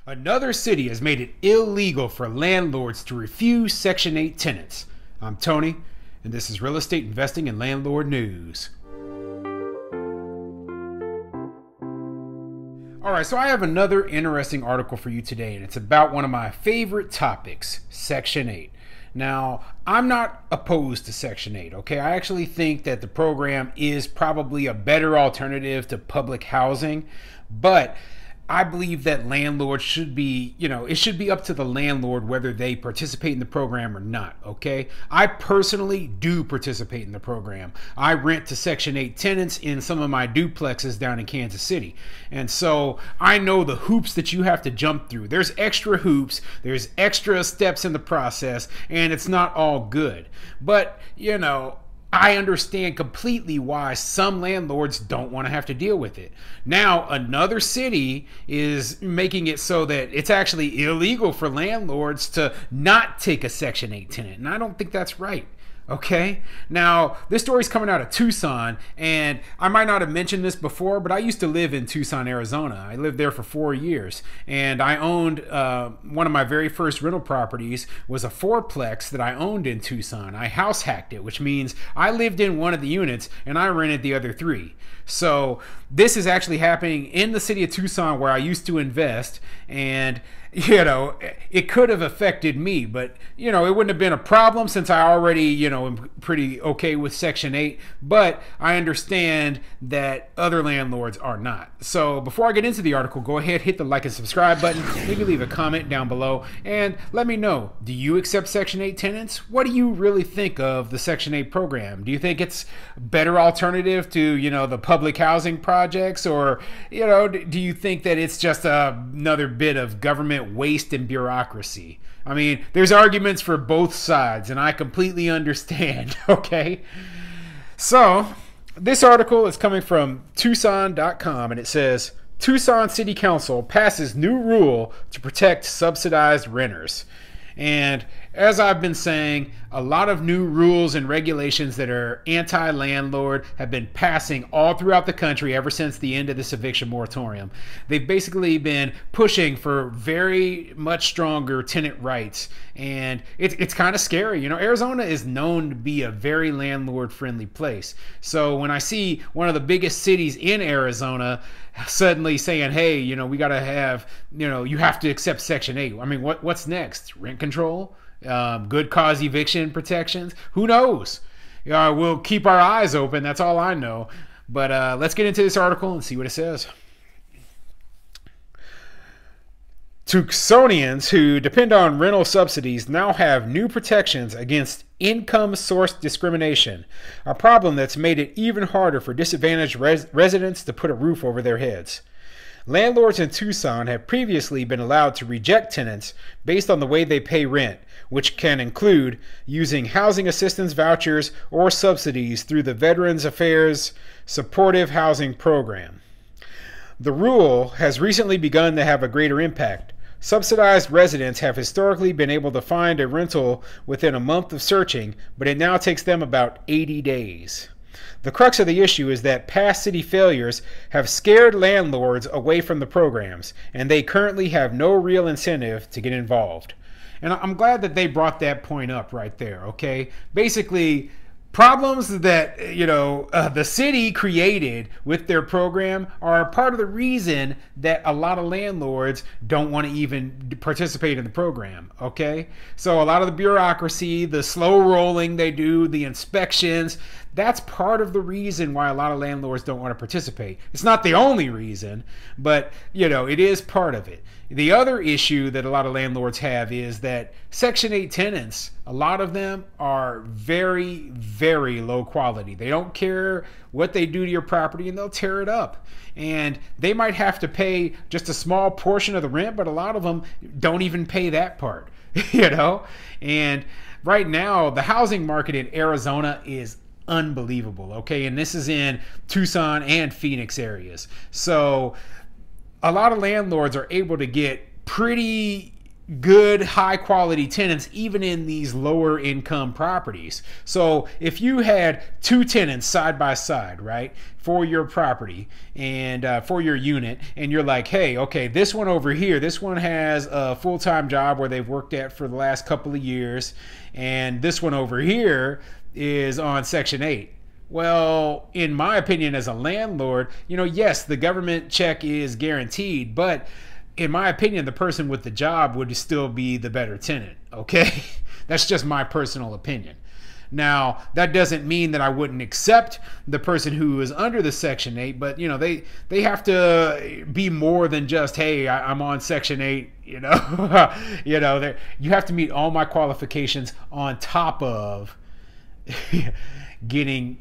Another city has made it illegal for landlords to refuse Section 8 tenants. I'm Tony, and this is Real Estate Investing and Landlord News. Alright, so I have another interesting article for you today, and it's about one of my favorite topics, Section 8. Now, I'm not opposed to Section 8, okay? I actually think that the program is probably a better alternative to public housing, but I believe that landlords should be, it should be up to the landlord whether they participate in the program or not, okay? I personally do participate in the program. I rent to Section 8 tenants in some of my duplexes down in Kansas City. And so I know the hoops that you have to jump through. There's extra hoops, there's extra steps in the process, and it's not all good. But, I understand completely why some landlords don't want to have to deal with it. Now, another city is making it so that it's actually illegal for landlords to not take a Section 8 tenant, and I don't think that's right. Okay, now this story's coming out of Tucson, and I might not have mentioned this before, but I used to live in Tucson, Arizona. I lived there for 4 years, and I owned one of my very first rental properties was a fourplex that I owned in Tucson. I house hacked it, which means I lived in one of the units and I rented the other 3. So this is actually happening in the city of Tucson where I used to invest, and it could have affected me, but it wouldn't have been a problem since I already am pretty okay with Section 8, but I understand that other landlords are not. So before I get into the article, go ahead, hit the like and subscribe button, maybe leave a comment down below, and let me know, do you accept Section 8 tenants? What do you really think of the Section 8 program? Do you think it's a better alternative to the public housing projects, or do you think that it's just another bit of government waste and bureaucracy? I mean, there's arguments for both sides, and I completely understand, okay? So, this article is coming from Tucson.com, and it says, Tucson City Council passes new rule to protect subsidized renters. And as I've been saying, a lot of new rules and regulations that are anti-landlord have been passing all throughout the country ever since the end of this eviction moratorium. They've basically been pushing for very much stronger tenant rights, and it's kind of scary. Arizona is known to be a very landlord-friendly place. So when I see one of the biggest cities in Arizona suddenly saying, hey, we got to have, you have to accept Section 8. I mean, what's next? Rent control? Good cause eviction protections? Who knows? We'll keep our eyes open. That's all I know. But let's get into this article and see what it says. Tucsonians who depend on rental subsidies now have new protections against income source discrimination, a problem that's made it even harder for disadvantaged residents to put a roof over their heads. Landlords in Tucson have previously been allowed to reject tenants based on the way they pay rent, which can include using housing assistance vouchers or subsidies through the Veterans Affairs Supportive Housing Program. The rule has recently begun to have a greater impact. Subsidized residents have historically been able to find a rental within a month of searching, but it now takes them about 80 days. The crux of the issue is that past city failures have scared landlords away from the programs, and they currently have no real incentive to get involved. And I'm glad that they brought that point up right there, okay? Basically, problems that the city created with their program are part of the reason that a lot of landlords don't want to even participate in the program, okay? So a lot of the bureaucracy, the slow rolling they do, the inspections, that's part of the reason why a lot of landlords don't want to participate. It's not the only reason, but it is part of it. The other issue that a lot of landlords have is that Section 8 tenants, a lot of them are very, very low quality. They don't care what they do to your property, and they'll tear it up. And they might have to pay just a small portion of the rent, but a lot of them don't even pay that part, And right now, the housing market in Arizona is unbelievable, okay? And this is in Tucson and Phoenix areas. So a lot of landlords are able to get pretty good high quality tenants even in these lower income properties. So if you had two tenants side by side, right, for your property and for your unit, and you're like, hey, okay, this one over here, this one has a full-time job where they've worked at for the last couple of years, and this one over here is on Section 8. Well, in my opinion as a landlord, yes, the government check is guaranteed, but in my opinion, the person with the job would still be the better tenant, okay? That's just my personal opinion. Now, that doesn't mean that I wouldn't accept the person who is under the Section 8, but, they have to be more than just, hey, I'm on Section 8, you have to meet all my qualifications on top of getting,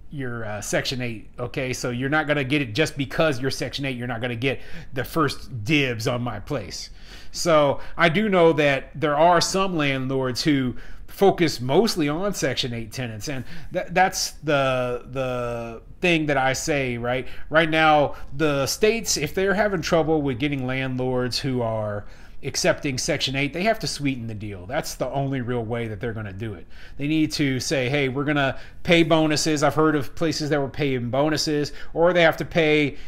your Section 8, okay? So you're not going to get it just because you're Section 8. You're not going to get the first dibs on my place. So I do know that there are some landlords who focus mostly on Section 8 tenants, and that's the thing that I say, right? Right now, the states, if they're having trouble with getting landlords who are accepting Section 8, they have to sweeten the deal. That's the only real way that they're going to do it. They need to say, hey, we're going to pay bonuses. I've heard of places that were paying bonuses, or they have to pay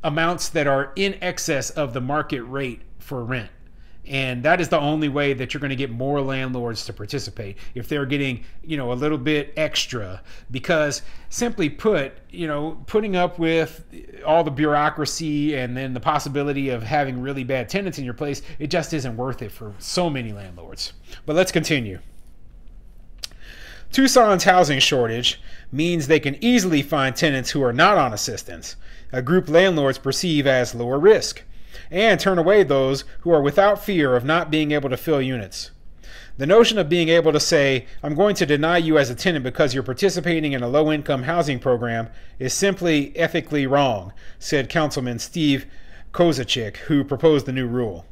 amounts that are in excess of the market rate for rent. And that is the only way that you're going to get more landlords to participate, if they're getting, a little bit extra. Because simply put, putting up with all the bureaucracy and then the possibility of having really bad tenants in your place, it just isn't worth it for so many landlords. But let's continue. Tucson's housing shortage means they can easily find tenants who are not on assistance, a group landlords perceive as lower risk, and turn away those who are without fear of not being able to fill units. The notion of being able to say, I'm going to deny you as a tenant because you're participating in a low-income housing program is simply ethically wrong, said Councilman Steve Kozachik, who proposed the new rule.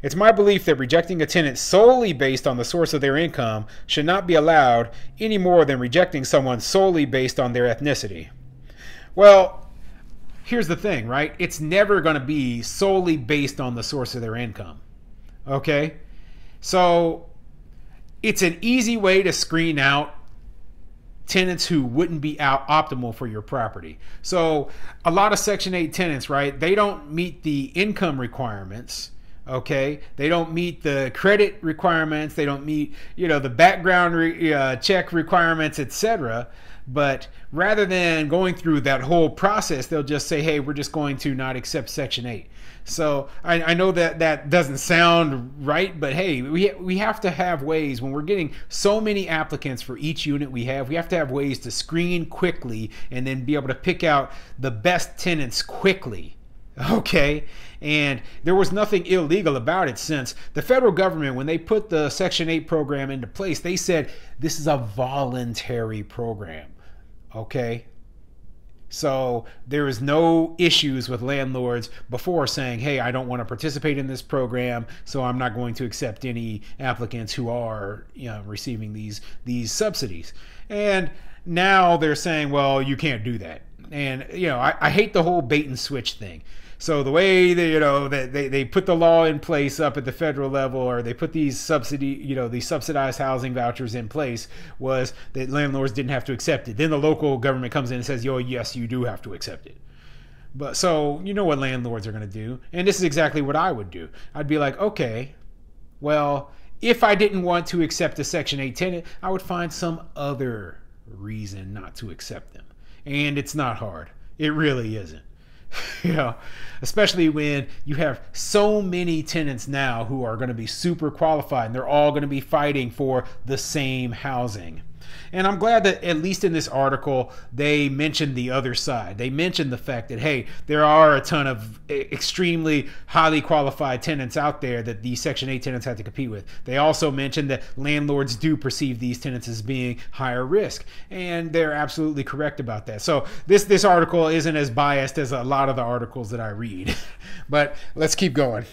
It's my belief that rejecting a tenant solely based on the source of their income should not be allowed any more than rejecting someone solely based on their ethnicity. Well, here's the thing, right? It's never going to be solely based on the source of their income. Okay? So it's an easy way to screen out tenants who wouldn't be optimal for your property. So a lot of Section 8 tenants, right? They don't meet the income requirements. Okay, they don't meet the credit requirements. They don't meet, the background check requirements, etc. But rather than going through that whole process, they'll just say, hey, we're just going to not accept Section 8. So I know that doesn't sound right, but hey, we have to have ways when we're getting so many applicants for each unit we have to have ways to screen quickly and then be able to pick out the best tenants quickly. Okay, and there was nothing illegal about it, since the federal government, when they put the Section 8 program into place, they said this is a voluntary program. Okay, so there is no issues with landlords before saying, hey, I don't want to participate in this program, so I'm not going to accept any applicants who are receiving these subsidies. And now they're saying, well, you can't do that. And I hate the whole bait and switch thing. So the way they put the law in place up at the federal level, or they put these these subsidized housing vouchers in place, was that landlords didn't have to accept it. Then the local government comes in and says, yo, yes, you do have to accept it. But so you know what landlords are going to do, and this is exactly what I would do. I'd be like, okay, well, if I didn't want to accept a Section 8 tenant, I would find some other reason not to accept them. And it's not hard. It really isn't. Especially when you have so many tenants now who are going to be super qualified, and they're all going to be fighting for the same housing. And I'm glad that at least in this article, they mentioned the other side. They mentioned the fact that, hey, there are a ton of extremely highly qualified tenants out there that these Section 8 tenants have to compete with. They also mentioned that landlords do perceive these tenants as being higher risk. And they're absolutely correct about that. So this article isn't as biased as a lot of the articles that I read. But let's keep going.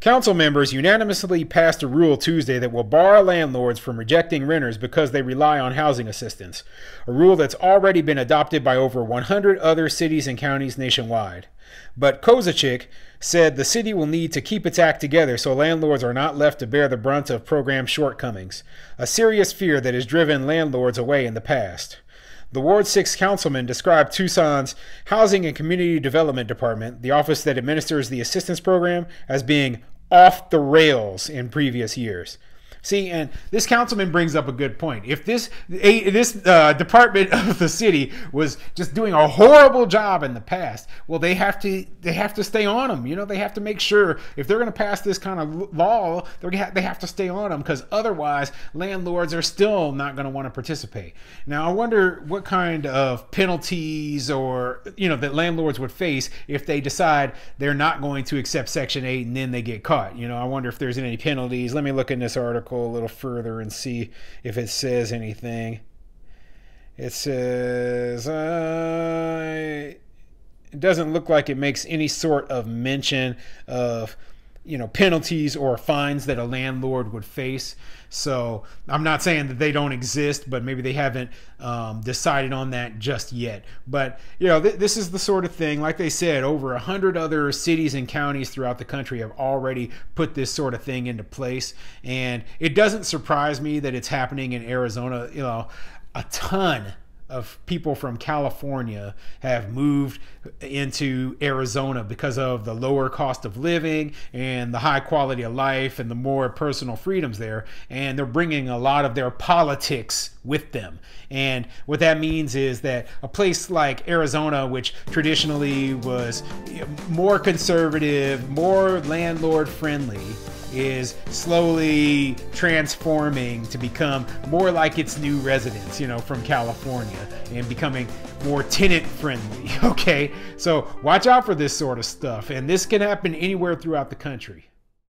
Council members unanimously passed a rule Tuesday that will bar landlords from rejecting renters because they rely on housing assistance, a rule that's already been adopted by over 100 other cities and counties nationwide. But Kozachick said the city will need to keep its act together so landlords are not left to bear the brunt of program shortcomings, a serious fear that has driven landlords away in the past. The Ward 6 councilman described Tucson's Housing and Community Development Department, the office that administers the assistance program, as being off the rails in previous years. See, and this councilman brings up a good point. If this department of the city was just doing a horrible job in the past, well, they have to stay on them. You know, they have to make sure if they're going to pass this kind of law, they have to stay on them, because otherwise landlords are still not going to want to participate. Now, I wonder what kind of penalties or that landlords would face if they decide they're not going to accept Section 8 and then they get caught. I wonder if there's any penalties. Let me look in this article a little further and see if it says anything. It says it doesn't look like it makes any sort of mention of penalties or fines that a landlord would face. So I'm not saying that they don't exist, but maybe they haven't decided on that just yet. But this is the sort of thing, like they said, over 100 other cities and counties throughout the country have already put this sort of thing into place, and it doesn't surprise me that it's happening in Arizona. A ton of people from California have moved into Arizona because of the lower cost of living and the high quality of life and the more personal freedoms there, and they're bringing a lot of their politics with them. And what that means is that a place like Arizona, which traditionally was more conservative, more landlord friendly, is slowly transforming to become more like its new residents, from California, and becoming more tenant friendly. Okay, so watch out for this sort of stuff, and this can happen anywhere throughout the country.